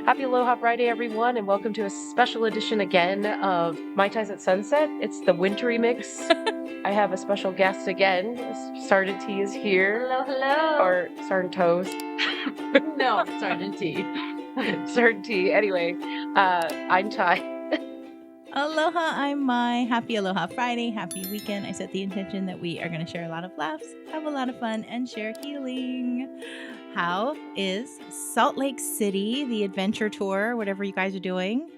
Happy Aloha Friday, everyone, and welcome to a special edition again of Mai Tais at Sunset. It's the wintry mix. I have a special guest again. Sergeant T is here. Hello, hello. Or Sergeant Toes. No, Sergeant T. Sergeant T. Anyway, I'm Tai. Aloha, I'm Mai. Happy Aloha Friday. Happy weekend. I set the intention that we are going to share a lot of laughs, have a lot of fun, and share healing. How is Salt Lake City, the adventure tour, whatever you guys are doing?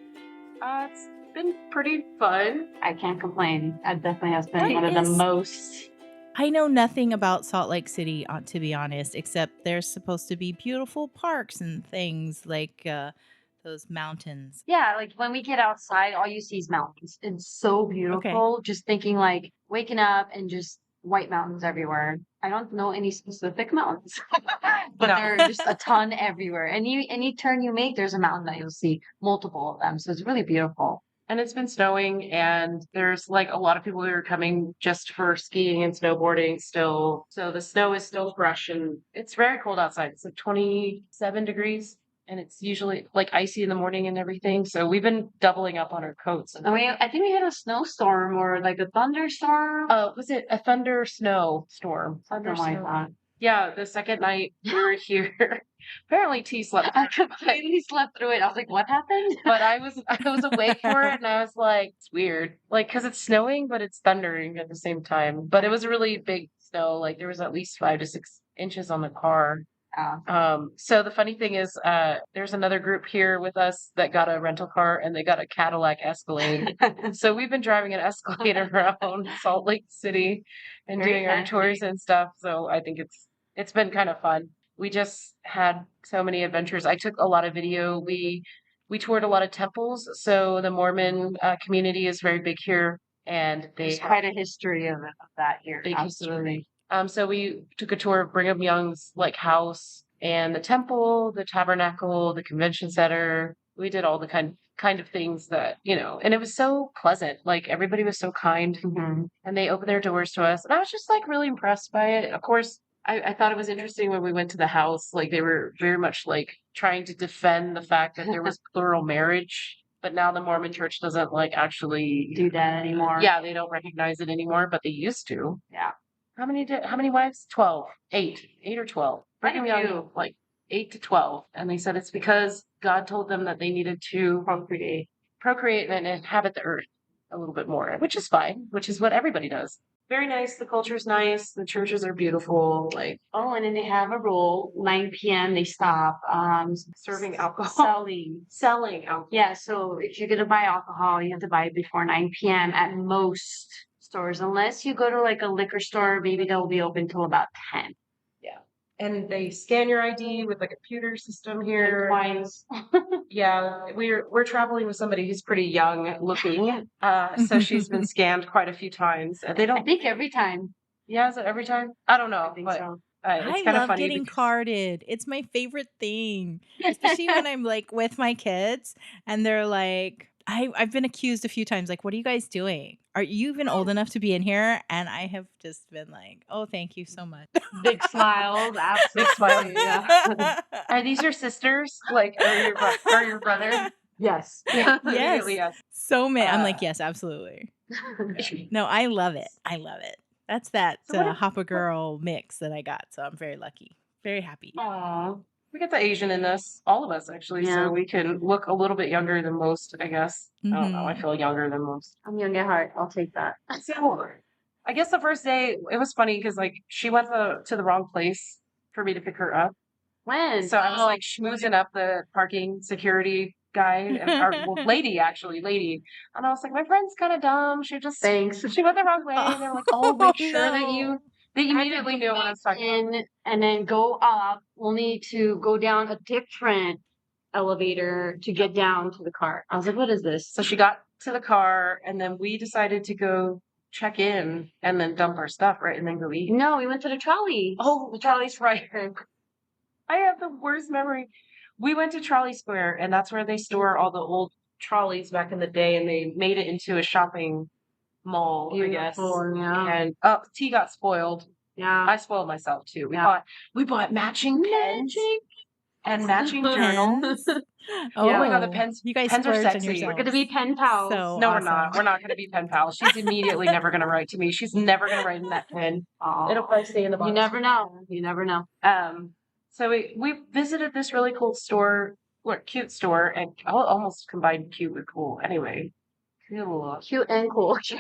It's been pretty fun. I can't complain. It definitely has been What one of the is- most. I know nothing about Salt Lake City, to be honest, except there's supposed to be beautiful parks and things like those mountains. Yeah, like when we get outside, all you see is mountains. It's so beautiful. Just thinking like waking up and just white mountains everywhere. I don't know any specific mountains, but No. there are just a ton everywhere. Any turn you make, there's a mountain that you'll see multiple of them. So it's really beautiful. And it's been snowing, and there's like a lot of people who are coming just for skiing and snowboarding still. So the snow is still fresh, and it's very cold outside. It's like 27 degrees, and it's usually like icy in the morning and everything. So we've been doubling up on our coats. I mean, I think we had a snowstorm or like a thunderstorm. Was it a thunder snow storm? Something like that. Yeah, the second night we were here. Apparently T slept I completely slept through it. I was like, what happened? but I was awake for it, and I was like, it's weird. Like, because it's snowing, but it's thundering at the same time. But it was a really big snow. Like, there was at least 5 to 6 inches on the car. So the funny thing is, there's another group here with us that got a rental car, and they got a Cadillac Escalade. So we've been driving an Escalade around Salt Lake City and Very doing our fancy. tours and stuff. So I think it's been kind of fun. We just had so many adventures. I took a lot of video. We toured a lot of temples. So the Mormon community is very big here, and they There's have quite a history of that here. big Absolutely. history. So we took a tour of Brigham Young's like house and the temple, the tabernacle, the convention center. We did all the kind of things that, and it was so pleasant. Like everybody was so kind, and they opened their doors to us. And I was just like really impressed by it. Of course, I thought it was interesting when we went to the house, like they were very much like trying to defend the fact that there was plural marriage. But now the Mormon church doesn't like actually Do that anymore. Yeah, they don't recognize it anymore, but they used to. Yeah. How many wives? 12. 8 or 12. Brigham Young, like 8 to 12. And they said it's because God told them that they needed to procreate and inhabit the earth a little bit more, which is fine, which is what everybody does. Very nice. The culture's nice. The churches are beautiful. Like, Oh, and then they have a rule: 9 p.m. they stop serving alcohol. selling. alcohol. Yeah, so if you're gonna buy alcohol, you have to buy it before 9 p.m. at most stores, unless you go to like a liquor store. Maybe they'll be open till about 10. And they scan your ID with a computer system here. Twice. Yeah, we're traveling with somebody who's pretty young looking. So she's been scanned quite a few times. They I don't. think every time. Yeah, is it every time? I don't know. I think but, so. it's I kind of love funny getting because- carded. It's my favorite thing, especially when I'm like with my kids and they're like, I've been accused a few times, like, what are you guys doing? Are you even old enough to be in here? And I have just been like, oh, thank you so much. Big smiles. Big smile. Yeah. Are these your sisters? Like, or your brother? Yes. Immediately, yes. So many. I'm Uh, like, yes, absolutely. No, I love it. I love it. That's that So what- Hopper Girl mix that I got. So I'm very lucky. Very happy. Aw. We get the Asian in us, all of us actually, Yeah. so we can look a little bit younger than most, I guess. I don't know. I feel younger than most. I'm young at heart. I'll take that. So I guess the first day it was funny because like she went to the wrong place for me to pick her up. When? So I was like schmoozing up the parking security guy, lady. And I was like, my friend's kind of dumb. She Thanks. went the wrong way. And they're like, oh, make sure that you immediately knew what I was talking about. in and then go up, only to go down a different elevator to get down to the car. I was like, what is this? So she got to the car, and then we decided to go check in and then dump our stuff, right? And then go eat. No, we went to the trolley. Oh, the trolley's right. I have the worst memory. We went to Trolley Square, and that's where they store all the old trolleys back in the day, and they made it into a shopping mall, I guess. Beautiful, yeah. And T got spoiled. Yeah. I spoiled myself too. Yeah. We bought matching pens and matching journals. Oh, my God, the pens you guys are splurged on sexy. We're yourselves. gonna be pen pals. So No, we're not. awesome. We're not going to be pen pals. She's immediately never going to write to me. She's never going to write in that pen. It'll probably stay in the box. You never know. You never know. So we visited this really cool store, cute store, and I almost combined cute with cool. Anyway, Cute and cool. cute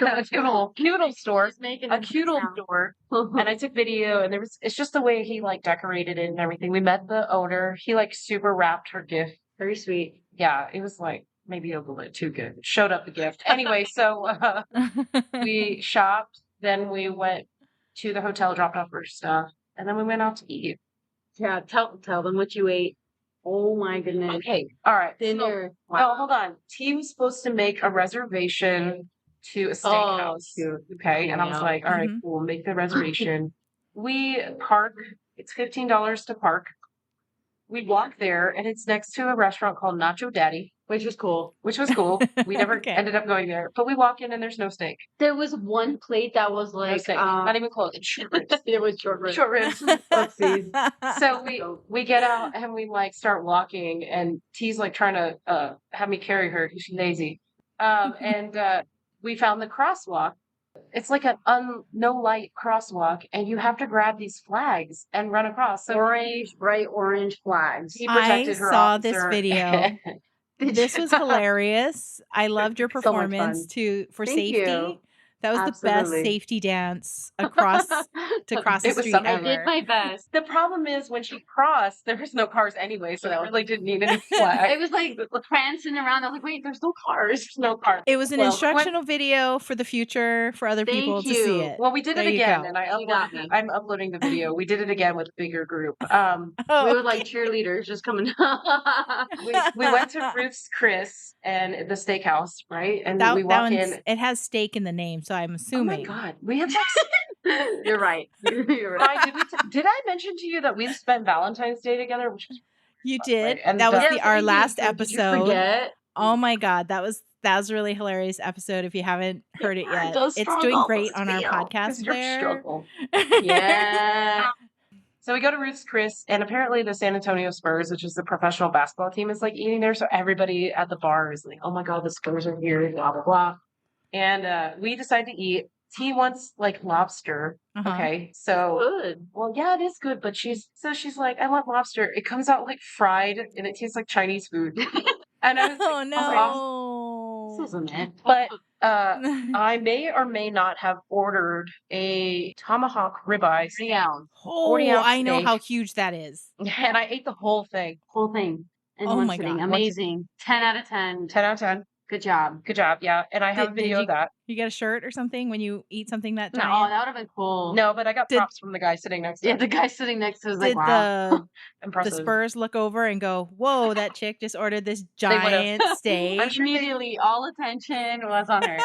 store, Just making a cute store. And I took video, and it's just the way he like decorated it and everything. We met the owner. He like super wrapped her gift. Very sweet. Yeah, it was like maybe a little bit too good. Showed up the gift. Anyway, so we shopped, then we went to the hotel, dropped off our stuff, and then we went out to eat. Yeah, tell them what you ate. Oh my goodness. Okay, all right. Dinner. So, well, hold on. T was supposed to make a reservation to a steakhouse. Cute. Okay, and I was like, all right, cool, make the reservation. We park. It's $15 to park. We walk there, and it's next to a restaurant called Nacho Daddy, Which was cool. We never Okay. ended up going there, but we walk in and there's no steak. There was one plate that was No like steak. Not even close. It's short ribs. it was short ribs. Short ribs. Oopsies. So we get out and we like start walking, and T's like trying to have me carry her because she's lazy. And we found the crosswalk. It's like an no light crosswalk, and you have to grab these flags and run across. So Bright orange flags. he protected her saw this officer. video. This was hilarious. I loved your So much performance fun. for Thank safety. you. That was the best Absolutely. safety dance across to cross the It was street something. I ever. did my best. The problem is when she crossed, there was no cars anyway, so I really didn't need any flag. It was like prancing around. I was like, wait, there's no cars. There's no cars. It was an Well, instructional video for the future for other Thank people to you. see it. Well, we did There it you again, go. and She got me. I'm uploading the video. We did it again with a bigger group. Oh, We were like cheerleaders just coming. We went to Ruth's Chris and the steakhouse, right? And that, we that walk one's, in. it has steak in the name, so I'm Oh my assuming. God, we had like You're right. You're right. Ryan, did I mention to you that we spent Valentine's Day together? Which was You Right, did. and That was the- our last Did you episode. forget? Oh my God, that was a really hilarious episode. If you haven't heard it yet, The it's doing struggle great was on our real. podcast it's your there. struggle. Yeah. So we go to Ruth's Chris, and apparently the San Antonio Spurs, which is the professional basketball team, is like eating there. So everybody at the bar is like, "Oh my God, the Spurs are here!" Blah blah blah. And we decide to eat. T wants like lobster. Uh-huh. Okay, so Good. well, yeah, it is good, but she's like, "I want lobster." It comes out like fried, and it tastes like Chinese food. And I was Oh like, no. This isn't it. but I may or may not have ordered a tomahawk ribeye, Down. 40 Oh, ounce I know steak. how huge that is. and I ate the whole thing. Whole thing. In Oh one my sitting. God. Amazing. 10 out of 10. 10 out of 10. Good job. Good job. Yeah, and I have a Did video you of that. You get a shirt or something when you eat something that No, giant? that would have been cool. No, but I got Did- props from the guy sitting next to Yeah, me. the guy sitting next to us was like, Did wow. the Impressive. Spurs look over and go, "Whoa, that chick just ordered this would've. giant steak"? I'm sure they- Immediately, all attention was on her.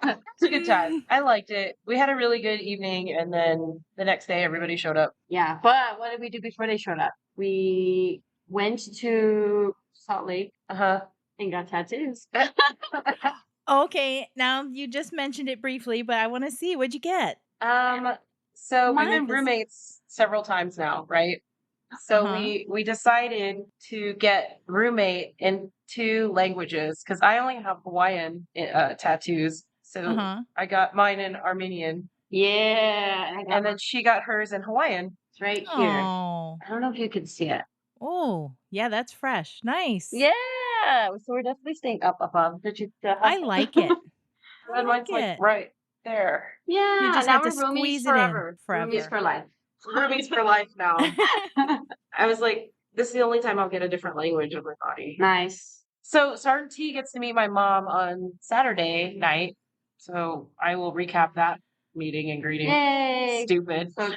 It's a good time. I liked it. We had a really good evening, and then the next day everybody showed up. Yeah, but what did we do before they showed up? We went to Salt Lake Uh-huh. and got tattoos. Okay, now you just mentioned it briefly, but I want to see what'd you get. So we've Mine been is- roommates several times now, right? So Uh-huh. we decided to get roommate in 2 languages because I only have Hawaiian tattoos. So Uh-huh. I got mine in Armenian, Yeah. and then she got hers in Hawaiian. It's right here. Oh, I don't know if you could see it. oh, yeah, that's fresh. Nice. Yeah. So we're definitely staying up above. Did you? I like it. I And mine's like like it. right there. Yeah. You just now have to we're roomies squeeze it in forever. forever. Roomies for life. Roomies for life now. I was like, this is the only time I'll get a different language of my body. Nice. So Sergeant T gets to meet my mom on Saturday night. So I will recap that meeting and greeting. Yay. Stupid. So-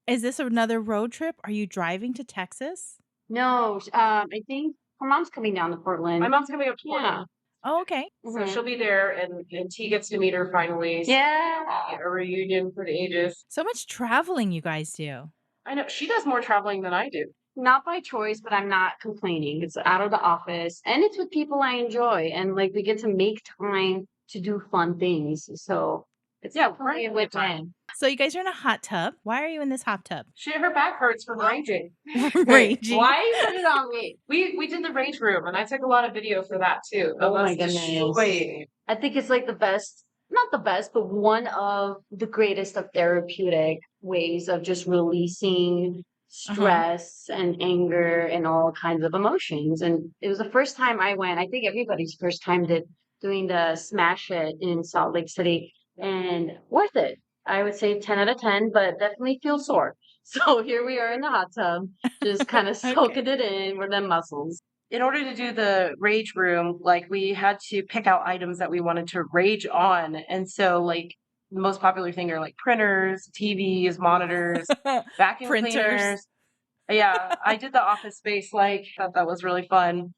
Is this another road trip? Are you driving to Texas? No, I think her mom's coming down to Portland. My mom's coming up to Yeah. Portland. Oh, okay. So Mhm. she'll be there, and T gets to meet her finally. Yeah. A reunion for the ages. So much traveling you guys do. I know she does more traveling than I do. Not by choice, but I'm not complaining. It's out of the office and it's with people I enjoy. And like we get to make time to do fun things. So It's Yeah, definitely a right. win-win. So you guys are in a hot tub. Why are you in this hot tub? Her back hurts from raging. Raging. Why you put it on me? We did the rage room, and I took a lot of video for that too. Oh my Us goodness. destroying. I think it's like the best, not the best, but one of the greatest of therapeutic ways of just releasing stress and anger and all kinds of emotions. And it was the first time I went, I think everybody's first time doing the Smash It in Salt Lake City, and worth it. I would say 10 out of 10, but definitely feel sore. So here we are in the hot tub, just kind of soaking it in with them muscles. In order to do the rage room, like we had to pick out items that we wanted to rage on. And so like the most popular thing are like printers, TVs, monitors, vacuum Printers. cleaners. Yeah, I did the office space, like thought that was really fun.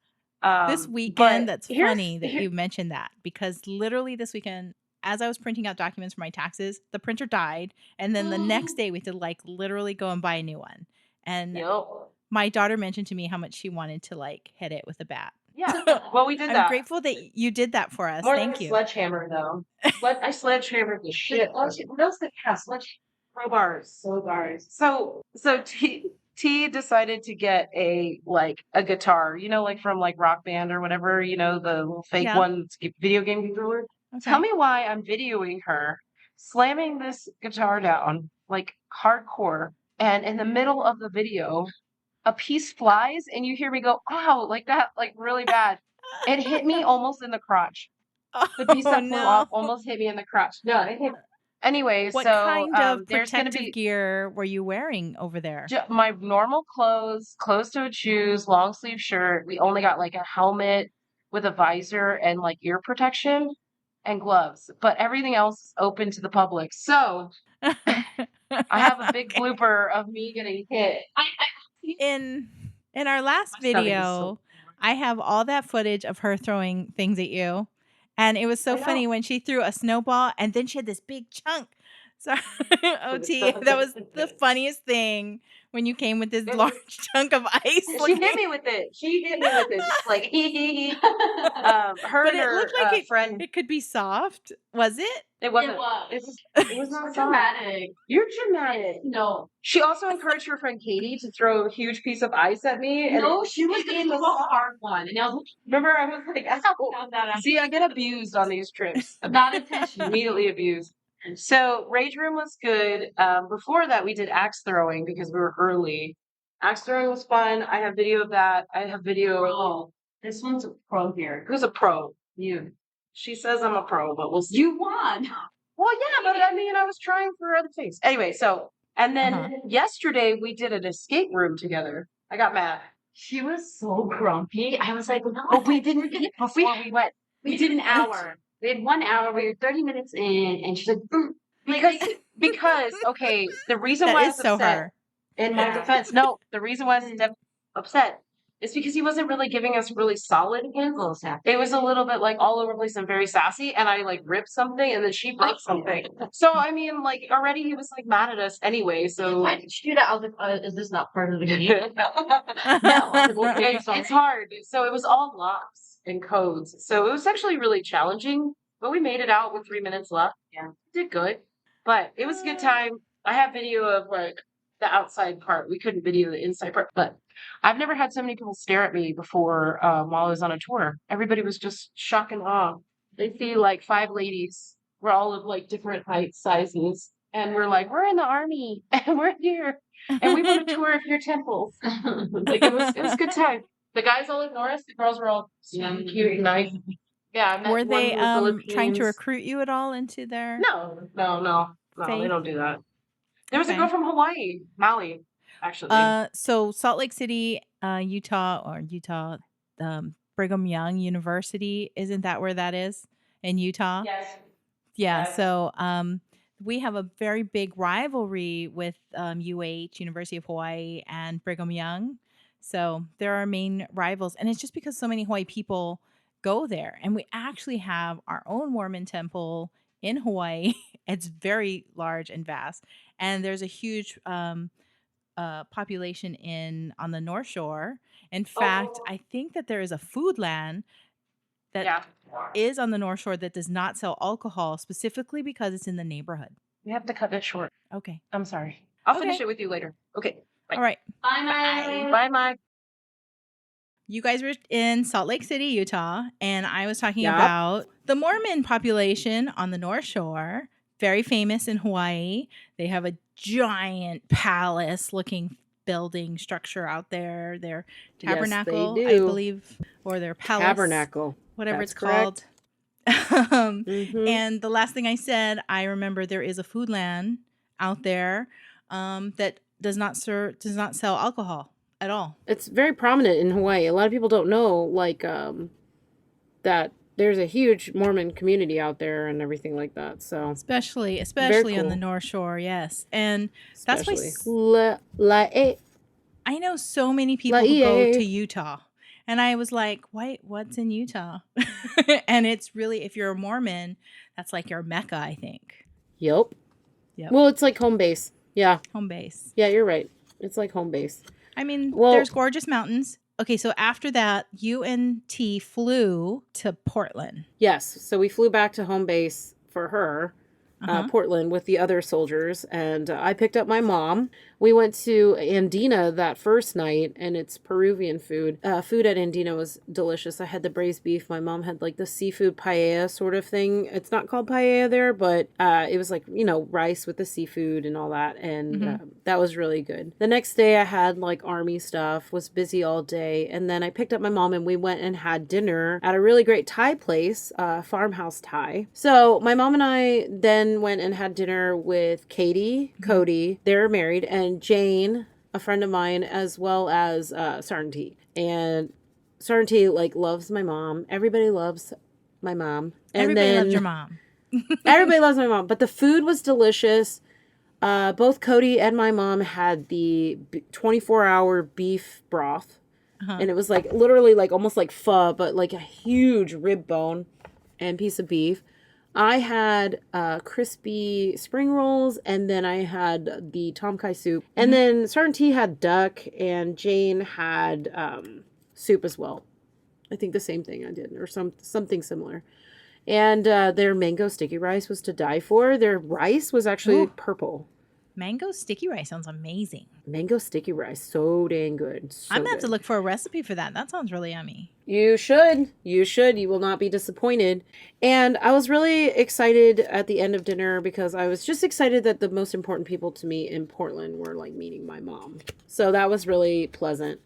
This But weekend, that's here's funny that you mentioned that, because literally this weekend, as I was printing out documents for my taxes, the printer died. And then the next day we had to like literally go and buy a new one. And Yep. my daughter mentioned to me how much she wanted to like hit it with a bat. Yeah. Well, we did I'm that. grateful that you did that for us. More Thank than a you. sledgehammer, though. I sledgehammered the shit. What else did have? Crowbars. So T decided to get a guitar, like from like Rock Band or whatever, the little fake Yeah. one, video game controller. Okay. Tell me why I'm videoing her slamming this guitar down like hardcore, and in the middle of the video, a piece flies and you hear me go, ow, like that, like really bad. It hit me almost in the crotch. The piece that flew off almost hit me in the crotch. No, it hit. Anyway, What so kind of there's going to protective be gear were you wearing over there? my normal clothes, closed-toed shoes, long sleeve shirt. We only got like a helmet with a visor and like ear protection and gloves, but everything else is open to the public. So I have a big blooper of me getting hit. In our last video, I have all that footage of her throwing things at you. And it was so funny when she threw a snowball and then she had this big chunk. Sorry, OT. That was the funniest thing when you came with this large chunk of ice. She hit me with it. Just like her But and it her looked like friend. it could be soft. Was it? It wasn't. It was not dramatic. You're dramatic. No. She also encouraged her friend Katie to throw a huge piece of ice at me. No, she was in the hard one. And I was remember, I was like, ow. See, I get abused on these trips. not intentional. Immediately abused. So Rage Room was good. Before that, we did axe throwing because we were early. Axe throwing was fun. I have video of that. I have video. Oh, this one's a pro here. Who's a pro? You. She says I'm a pro, but we'll see. You won. Well, yeah, but I mean, I was trying for other things. Anyway, so, and then yesterday we did an escape room together. I got mad. She was so grumpy. I was like, no, but we didn't eat before we went. We did an hour. We had 1 hour. We were 30 minutes in, and she's like, because okay, the reason That why I is was so upset, her. in my defense, no, the reason why I was upset is because he wasn't really giving us really solid hints. It was a little bit like all over the place and very sassy, and I like ripped something, and then she broke something. So I mean, like already he was like mad at us anyway. So why did you do that? I was like, is this not part of the game? no, it's hard. So it was all locks and codes. So it was actually really challenging, but we made it out with 3 minutes left. Yeah, did good, but it was a good time. I have video of like the outside part. We couldn't video the inside part, but I've never had so many people stare at me before while I was on a tour. Everybody was just shock and awe. They see like 5 ladies. We're all of like different heights, sizes, and we're like, we're in the army, and we're here, and we want a tour of your temples. Like it was a good time. The guys all ignore us. The girls were all cute and nice. Yeah, I met Were they one from the trying to Philippines. recruit you at all into their No, they faith? don't do that. There was a Okay. girl from Hawaii, Maui, actually. So Salt Lake City, Utah, Brigham Young University, isn't that where that is? In Utah? Yes. Yeah, Yes. so we have a very big rivalry with UH, University of Hawaii, and Brigham Young. So they're our main rivals. And it's just because so many Hawaii people go there. And we actually have our own Mormon temple in Hawaii. It's very large and vast. And there's a huge population on the North Shore. In fact, I think that there is a food land that Yeah. is on the North Shore that does not sell alcohol specifically because it's in the neighborhood. We have to cut it short. Okay. I'm sorry. I'll finish Okay. it with you later. Okay. Bye. All right. Bye, Mike. Bye, Mike. You guys were in Salt Lake City, Utah, and I was talking Yep. about the Mormon population on the North Shore, very famous in Hawaii. They have a giant palace looking building structure out there. Their Yes, they tabernacle, I do. believe, or their palace, Tabernacle. whatever That's it's called. Mhm. And the last thing I said, I remember there is a Foodland out there that does not sell alcohol at all. It's very prominent in Hawaii. A lot of people don't know, like, that there's a huge Mormon community out there and everything like that. So, Especially on the cool. North Shore, yes. And that's why especially. I know so many people who go La-ie. to Utah. And I was like, what's in Utah? And it's really, if you're a Mormon, that's like your Mecca, I think. Yep. Yep. Well, it's like home base. Yeah. Home base. Yeah, you're right. It's like home base. I mean, Well- there's gorgeous mountains. Okay, so after that, you and T flew to Portland. Yes. So we flew back to home base for her, Portland, with the other soldiers. And I picked up my mom. We went to Andina that first night, and it's Peruvian food. Food at Andina was delicious. I had the braised beef. My mom had like the seafood paella sort of thing. It's not called paella there, but it was like, rice with the seafood and all that. And that was really good. The next day I had like army stuff, was busy all day. And then I picked up my mom and we went and had dinner at a really great Thai place, Farmhouse Thai. So my mom and I then went and had dinner with Katie, Cody. They're married, and Jane, a friend of mine, as well as Sarnti. And Sarnti like loves my mom. Everybody loves my mom. And Everybody then loved your mom. everybody loves my mom. But the food was delicious. Both Cody and my mom had the 24-hour beef broth. And it was like literally like almost like pho, but like a huge rib bone and piece of beef. I had crispy spring rolls, and then I had the tom kai soup. And then Sarnti had duck, and Jane had soup as well. I think the same thing I did, or something similar. And their mango sticky rice was to die for. Their rice was actually purple. Mango sticky rice sounds amazing. Mango sticky rice, so dang good. So I'm going to have to good. look for a recipe for that. That sounds really yummy. You should. You should. You will not be disappointed. And I was really excited at the end of dinner because I was just excited that the most important people to me in Portland were like meeting my mom. So that was really pleasant.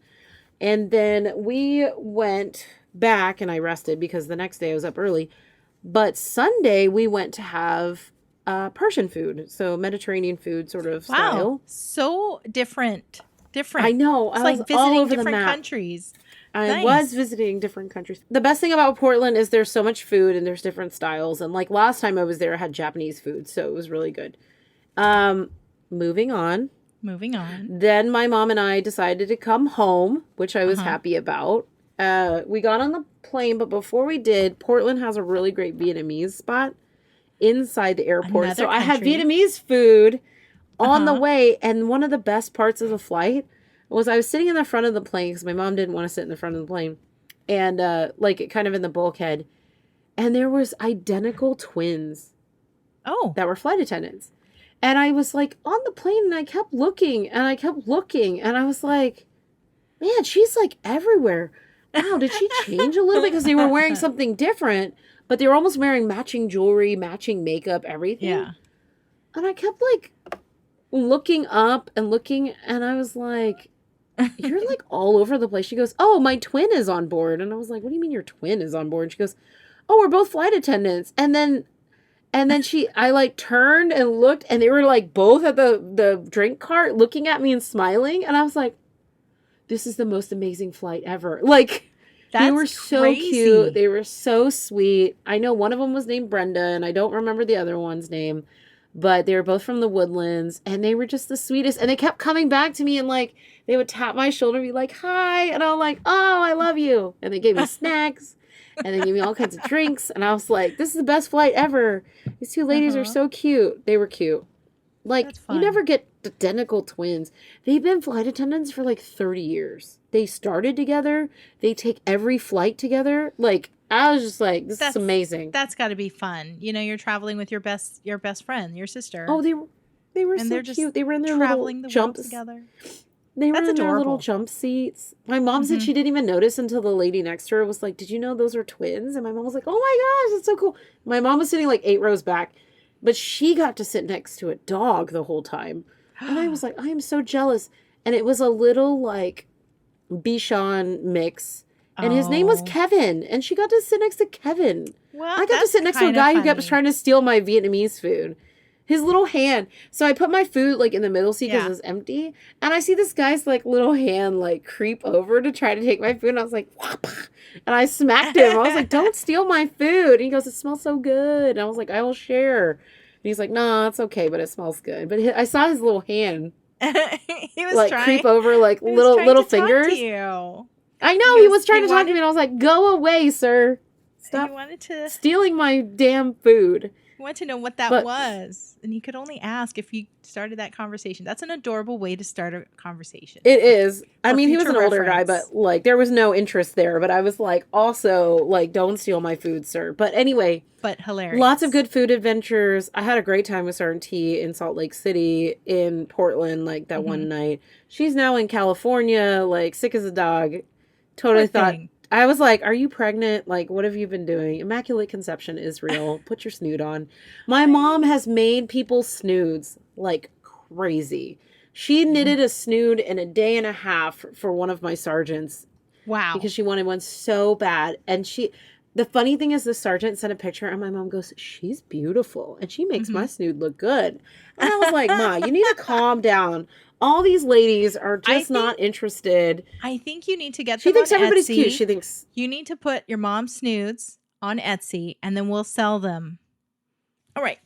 And then we went back and I rested because the next day I was up early. But Sunday we went to have Persian food. So Mediterranean food sort of style. So different. I know. It's I like was all visiting over the different map. countries. I Nice. was visiting different countries. The best thing about Portland is there's so much food and there's different styles. And like last time I was there, I had Japanese food, so it was really good. Moving on. Then my mom and I decided to come home, which I was happy about. We got on the plane, but before we did, Portland has a really great Vietnamese spot inside the airport. Another So I had country. Vietnamese food on the way, and one of the best parts of the flight was I was sitting in the front of the plane because my mom didn't want to sit in the front of the plane, and like kind of in the bulkhead, and there was identical twins that were flight attendants, and I was like on the plane, and I kept looking, and I was like, man, she's like everywhere. Wow, did she change a little bit? Because they were wearing something different, but they were almost wearing matching jewelry, matching makeup, everything. Yeah. And I kept like looking up and looking, and I was like, you're like all over the place. She goes, oh, my twin is on board. And I was like, what do you mean your twin is on board? And she goes, oh, we're both flight attendants. And then I like turned and looked, and they were like both at the drink cart looking at me and smiling. And I was like, this is the most amazing flight ever. Like, they were so crazy. cute. They were so sweet. I know one of them was named Brenda, and I don't remember the other one's name. But they were both from the Woodlands, and they were just the sweetest. And they kept coming back to me, and like they would tap my shoulder and be like, hi. And I'm like, oh, I love you. And they gave me snacks, and they gave me all kinds of drinks. And I was like, this is the best flight ever. These two ladies are so cute. They were cute. Like, That's you fun. never get identical twins. They've been flight attendants for like 30 years. They started together. They take every flight together. Like, I was just like, this is amazing. That's got to be fun. You know, you're traveling with your best friend, your sister. Oh, they were and so they're cute. just They were in their traveling little the world jumps together. They were That's in their little adorable. jump seats. My mom said she didn't even notice until the lady next to her was like, "Did you know those are twins?" And my mom was like, "Oh my gosh, that's so cool." My mom was sitting like 8 rows back, but she got to sit next to a dog the whole time. And I was like, I am so jealous. And it was a little like Bichon mix. And his name was Kevin. And she got to sit next to Kevin. Well, I got to sit next to a guy who kept trying to steal my Vietnamese food. His little hand. So I put my food like in the middle seat because it was empty. And I see this guy's like little hand like creep over to try to take my food. And I was like, whop. And I smacked him. I was like, don't steal my food. And he goes, it smells so good. And I was like, I will share. And he's like, no, it's okay, but it smells good. But I saw his little hand he was like creep over like little fingers. Talk to you. I know he was trying to talk to me, and I was like, "Go away, sir! Stop stealing my damn food." I want to know what that was, and he could only ask if you started that conversation. That's an adorable way to start a conversation. It is. I mean, he was an older guy, but like there was no interest there. But I was like, also like, don't steal my food, sir. But anyway, but hilarious. Lots of good food adventures. I had a great time with Tai and Tee in Salt Lake City, in Portland, like that one night. She's now in California, like sick as a dog. Totally thought. I was like, are you pregnant? Like, what have you been doing? Immaculate conception is real. Put your snood on. My mom has made people snoods like crazy. She knitted a snood in a day and a half for one of my sergeants. Wow. Because she wanted one so bad. And the funny thing is the sergeant sent a picture and my mom goes, she's beautiful. And she makes my snood look good. And I was like, Ma, you need to calm down. All these ladies are just not interested. I think you need to get them She thinks on everybody's Etsy. cute. She thinks you need to put your mom's snoods on Etsy and then we'll sell them. All right.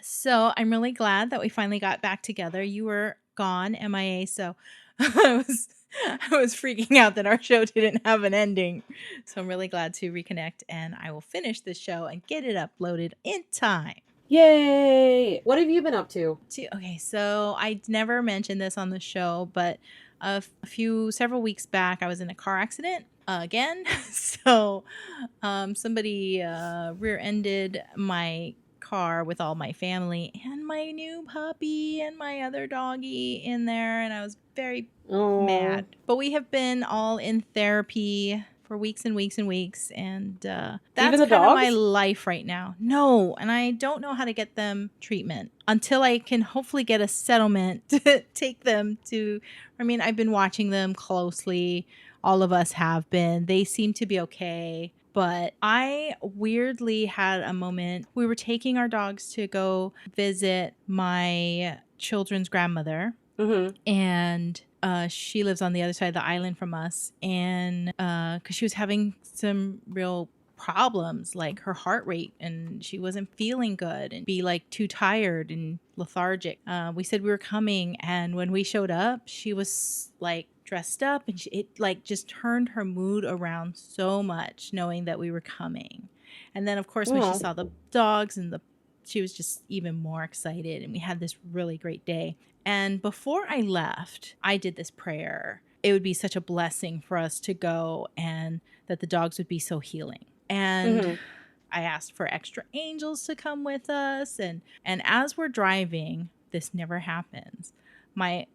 So I'm really glad that we finally got back together. You were gone, MIA, so I was freaking out that our show didn't have an ending. So I'm really glad to reconnect, and I will finish this show and get it uploaded in time. Yay! What have you been up to? Okay, so I never mentioned this on the show, but several weeks back, I was in a car accident again. So somebody rear-ended my car with all my family and my new puppy and my other doggy in there, and I was very mad. But we have been all in therapy for weeks and weeks and weeks, and that's kind of my life right now. No, and I don't know how to get them treatment until I can hopefully get a settlement to take them to. I mean, I've been watching them closely. All of us have been. They seem to be okay. But I weirdly had a moment. We were taking our dogs to go visit my children's grandmother. And she lives on the other side of the island from us. And because she was having some real problems, like her heart rate, and she wasn't feeling good and be like too tired and lethargic. We said we were coming. And when we showed up, she was like dressed up, and it like just turned her mood around so much knowing that we were coming. And then of course when she saw the dogs and she was just even more excited, and we had this really great day. And before I left, I did this prayer. It would be such a blessing for us to go, and that the dogs would be so healing. And I asked for extra angels to come with us, and as we're driving, this never happens. My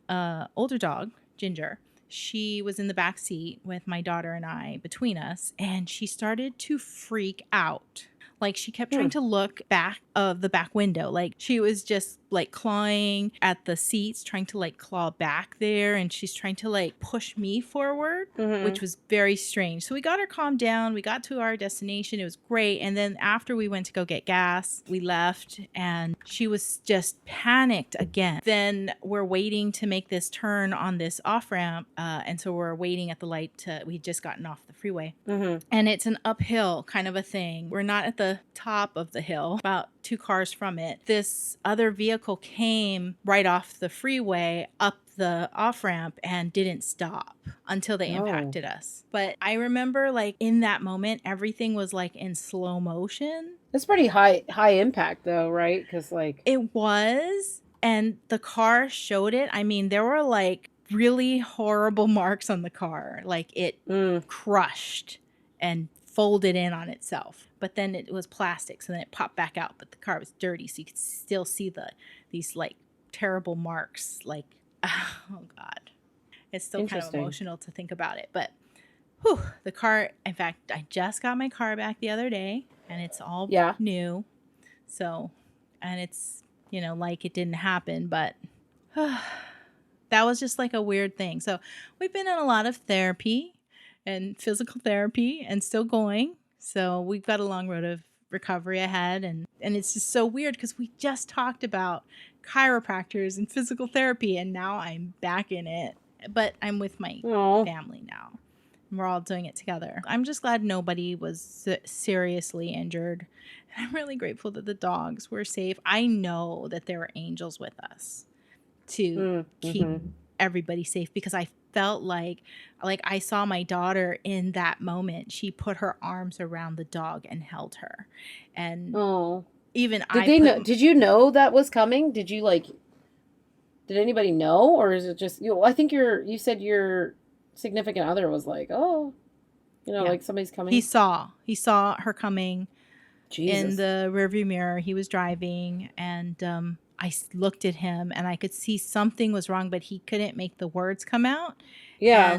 older dog, Ginger, she was in the back seat with my daughter and I between us, and she started to freak out. Like she kept trying to look back of the back window. Like she was just like clawing at the seats, trying to like claw back there. And she's trying to like push me forward, which was very strange. So we got her calmed down. We got to our destination. It was great. And then after we went to go get gas, we left and she was just panicked again. Then we're waiting to make this turn on this off ramp. And so we're waiting at the light we'd just gotten off the freeway. And it's an uphill kind of a thing. We're not at the top of the hill, about 2 cars from it. This other vehicle came right off the freeway up the off ramp and didn't stop until they impacted us. But I remember like in that moment, everything was like in slow motion. It's pretty high impact though, right? Because like it was, And the car showed it. I mean, there were like really horrible marks on the car. Like it crushed and folded in on itself. But then it was plastic, so then it popped back out. But the car was dirty, so you could still see these like terrible marks. Like, oh God. It's still kind of emotional to think about it. But whew, the car, in fact, I just got my car back the other day, and it's all new. So, and it's, you know, like it didn't happen, but that was just like a weird thing. So we've been in a lot of therapy and physical therapy and still going. So we've got a long road of recovery ahead. And it's just so weird because we just talked about chiropractors and physical therapy, and now I'm back in it. But I'm with my family now. And we're all doing it together. I'm just glad nobody was seriously injured. And I'm really grateful that the dogs were safe. I know that there were angels with us to keep everybody safe, because I felt like I saw my daughter in that moment. She put her arms around the dog and held her. And even did you know that was coming? Did you did anybody know, or is it just you? I think you said your significant other was like, oh, like somebody's coming. He saw her coming. Jesus. In the rearview mirror. He was driving, and I looked at him, and I could see something was wrong, but he couldn't make the words come out. Yeah,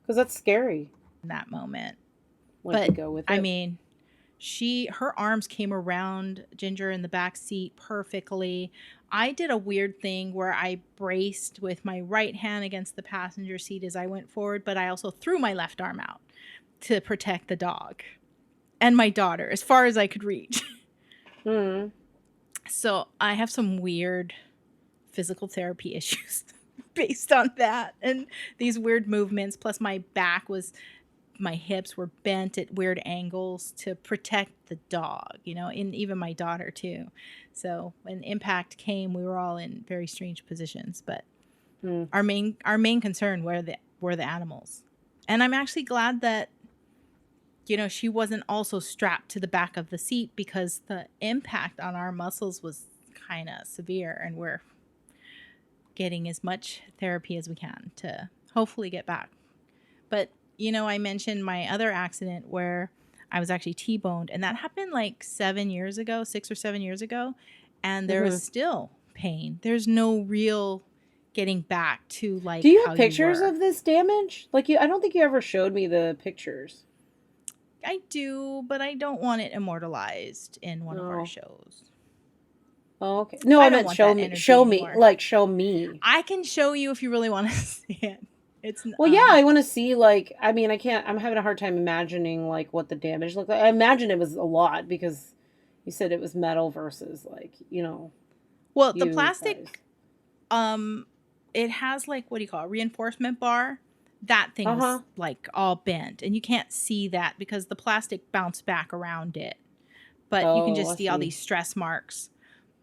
because that's scary in that moment. But go with it. I mean, her arms came around Ginger in the back seat perfectly. I did a weird thing where I braced with my right hand against the passenger seat as I went forward, but I also threw my left arm out to protect the dog and my daughter as far as I could reach. So I have some weird physical therapy issues based on that and these weird movements. Plus my hips were bent at weird angles to protect the dog, and even my daughter too. So when impact came, we were all in very strange positions, but our main concern were the animals. And I'm actually glad that, she wasn't also strapped to the back of the seat, because the impact on our muscles was kind of severe, and we're getting as much therapy as we can to hopefully get back. But I mentioned my other accident where I was actually T-boned, and that happened like 6 or 7 years ago. And there is still pain. There's no real getting back to Do you have pictures of this damage? I don't think you ever showed me the pictures. I do, but I don't want it immortalized in one of our shows. Oh, okay. No, I meant show me. Show me. I can show you if you really want to see it. I want to see, I'm having a hard time imagining, what the damage looked like. I imagine it was a lot, because you said it was metal versus, Well, the plastic, it has, what do you call it, reinforcement bar. That thing was, all bent. And you can't see that because the plastic bounced back around it. But you can just see all these stress marks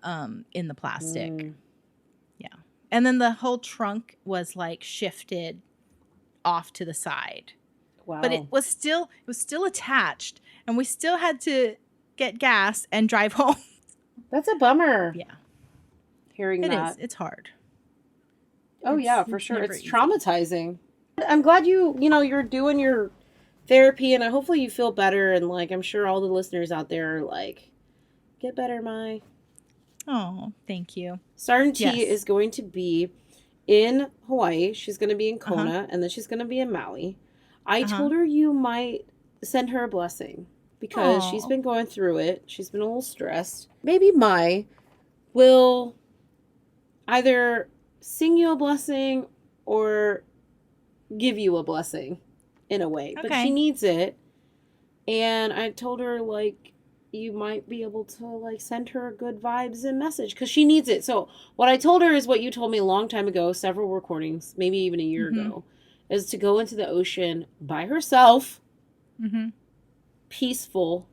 in the plastic. Yeah. And then the whole trunk was, shifted off to the side. Wow. But it was still attached, and we still had to get gas and drive home. That's a bummer. Yeah. Hearing that. It's hard. Oh yeah, for sure. It's traumatizing. I'm glad you're doing your therapy, and hopefully you feel better, and I'm sure all the listeners out there are get better, Mai. Oh, thank you. Tai and Tee is going to be in Hawaii. She's going to be in Kona, and then she's going to be in Maui. I told her you might send her a blessing, because she's been going through it. She's been a little stressed. Maybe Mai will either sing you a blessing or give you a blessing in a way. Okay. But she needs it. And I told her, you might be able to, send her good vibes and message, because she needs it. So what I told her is what you told me a long time ago, several recordings, maybe even a year ago, is to go into the ocean by herself, peaceful,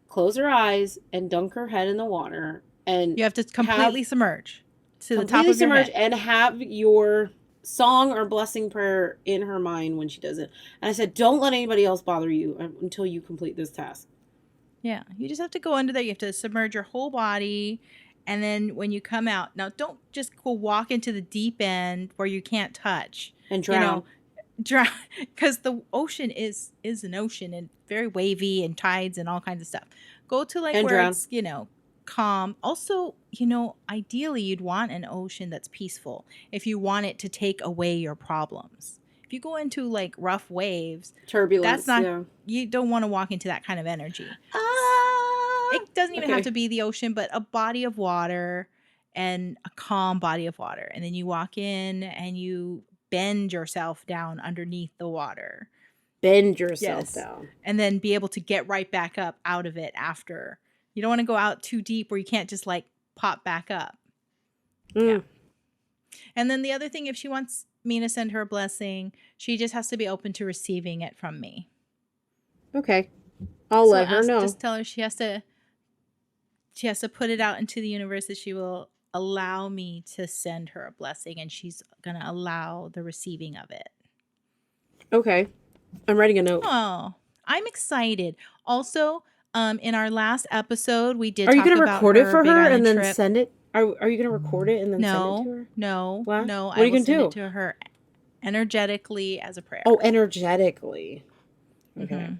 close her eyes, and dunk her head in the water. And you have to completely submerge to the top of your head. And have your song or blessing prayer in her mind when she does it. And I said, don't let anybody else bother you until you complete this task. Yeah, you just have to go under there. You have to submerge your whole body And then when you come out, now don't just go walk into the deep end where you can't touch. And drown. Drown, because the ocean is an ocean and very wavy and tides and all kinds of stuff. Go to like And where drown. it's, calm. Also, ideally you'd want an ocean that's peaceful if you want it to take away your problems. If you go into like rough waves, Turbulence. that's not, you don't want to walk into that kind of energy. It doesn't even have to be the ocean, but a body of water and a calm body of water. And then you walk in and you bend yourself down underneath the water. Bend yourself down. And then be able to get right back up out of it after. You don't want to go out too deep where you can't just like pop back up. Yeah. And then the other thing, if she wants me to send her a blessing, she just has to be open to receiving it from me. Okay. I'll let her know. Just tell her she has to put it out into the universe that she will allow me to send her a blessing, and she's going to allow the receiving of it. Okay. I'm writing a note. Oh, I'm excited. Also, in our last episode, we did Are you going to record it for her and then send it? Are you going to record it and then send it to her? No. What? No. What are you going to do? It to her energetically as a prayer. Oh, energetically. Okay. Mm-hmm.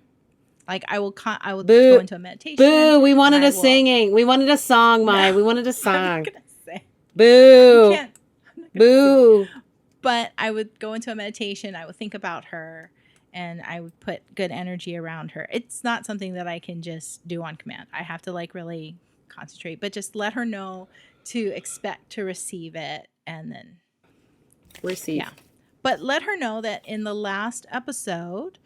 Like I will Boo. go into a meditation. Boo! We wanted a singing. We wanted a song, Mai. No, we wanted a I'm song. not gonna say. Boo! I'm not gonna Boo! say. But I would go into a meditation. I would think about her, and I would put good energy around her. It's not something that I can just do on command. I have to like really concentrate. But just let her know to expect to receive it, and then Receive. Yeah. But let her know that in the last episode,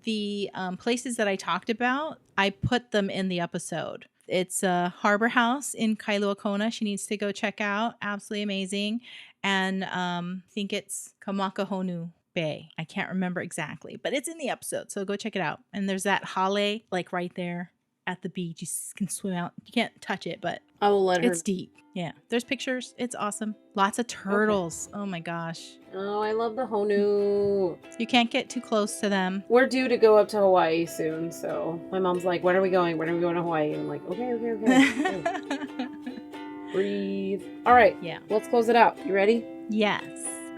the places that I talked about, I put them in the episode. It's a harbor house in Kailua, Kona. She needs to go check out. Absolutely amazing. And I think it's Kamakahonu Bay. I can't remember exactly, but it's in the episode. So go check it out. And there's that hale like right there at the beach. You can swim out. You can't touch it, but I will let her. it's deep. Yeah. There's pictures. It's awesome. Lots of turtles. Okay. Oh my gosh. Oh, I love the honu. You can't get too close to them. We're due to go up to Hawaii soon, so my mom's like, when are we going? When are we going to Hawaii? And I'm like, okay. Breathe. All right. Yeah. Let's close it out. You ready? Yes.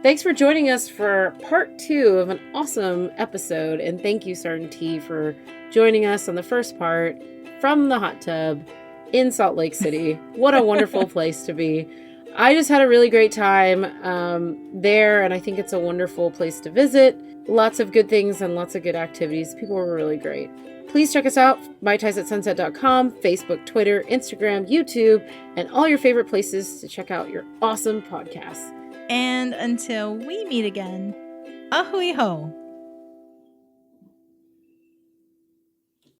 Thanks for joining us for part 2 of an awesome episode. And thank you, Tai and Tee, for joining us on the first part from the hot tub in Salt Lake City. What a wonderful place to be. I just had a really great time there, and I think it's a wonderful place to visit. Lots of good things and lots of good activities. People were really great. Please check us out, MaiTais@sunset.com, Facebook, Twitter, Instagram, YouTube, and all your favorite places to check out your awesome podcasts. And until we meet again, ahui ho.